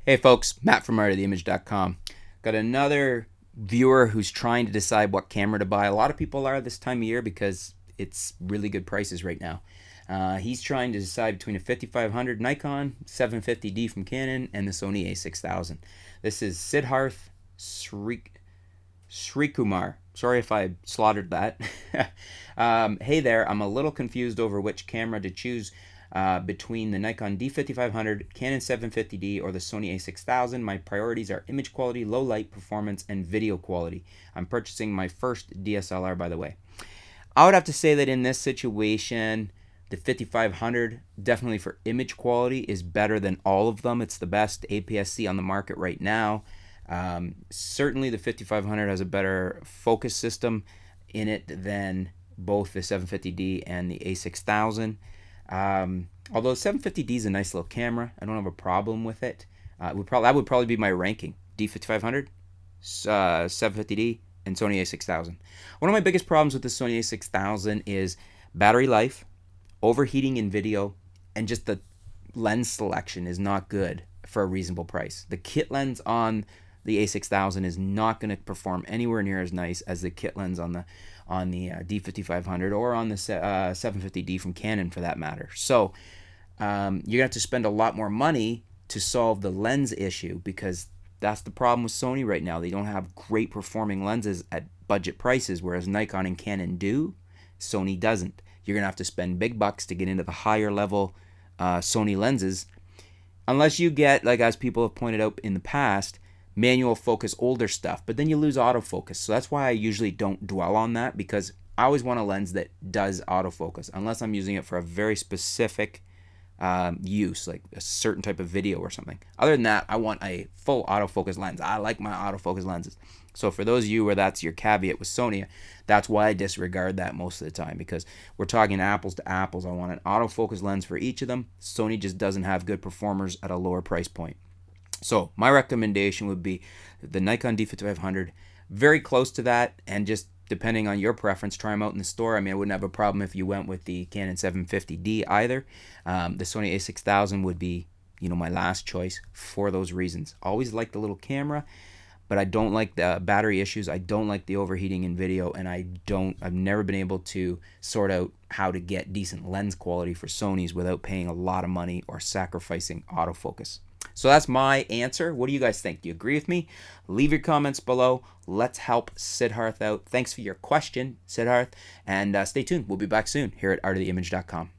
Hey folks, Matt from artoftheimage.com. Got another viewer who's trying to decide what camera to buy. A lot of people are this time of year because it's really good prices right now. He's trying to decide between a 5500 Nikon, 750D from Canon, and the Sony a6000. This is Siddharth Srikumar. Sorry if I slaughtered that. Hey there, I'm a little confused over which camera to choose between the Nikon D5500, Canon 750D, or the Sony a6000. My priorities are image quality, low light performance, and video quality. I'm purchasing my first DSLR, by the way. I would have to say that in this situation, the 5500, definitely for image quality, is better than all of them. It's the best APS-C on the market right now. Certainly the 5500 has a better focus system in it than both the 750D and the a6000. Although 750D is a nice little camera, I don't have a problem with it. That would probably be my ranking: D5500, 750D, and Sony a6000. One of my biggest problems with the Sony a6000 is battery life, overheating in video, and just the lens selection is not good for a reasonable price. The kit lens on the a6000 is not going to perform anywhere near as nice as the kit lens on the D5500 or on the 750D from Canon, for that matter. So you're going to have to spend a lot more money to solve the lens issue, because that's the problem with Sony right now. They don't have great performing lenses at budget prices, whereas Nikon and Canon do. Sony doesn't. You're going to have to spend big bucks to get into the higher level Sony lenses, unless you get, like as people have pointed out in the past, manual focus older stuff, but then you lose autofocus. So that's why I usually don't dwell on that, because I always want a lens that does autofocus, unless I'm using it for a very specific use, like a certain type of video or something. Other than that, I want a full autofocus lens. I like my autofocus lenses. So for those of you where that's your caveat with Sony, that's why I disregard that most of the time, because we're talking apples to apples. I want an autofocus lens for each of them. Sony just doesn't have good performers at a lower price point. So my recommendation would be the Nikon D5500, very close to that, and just depending on your preference, try them out in the store. I mean, I wouldn't have a problem if you went with the Canon 750D either. The Sony a6000 would be, my last choice for those reasons. Always like the little camera, but I don't like the battery issues. I don't like the overheating in video, and I've never been able to sort out how to get decent lens quality for Sonys without paying a lot of money or sacrificing autofocus. So that's my answer. What do you guys think? Do you agree with me? Leave your comments below. Let's help Siddharth out. Thanks for your question, Siddharth, and stay tuned. We'll be back soon here at artoftheimage.com.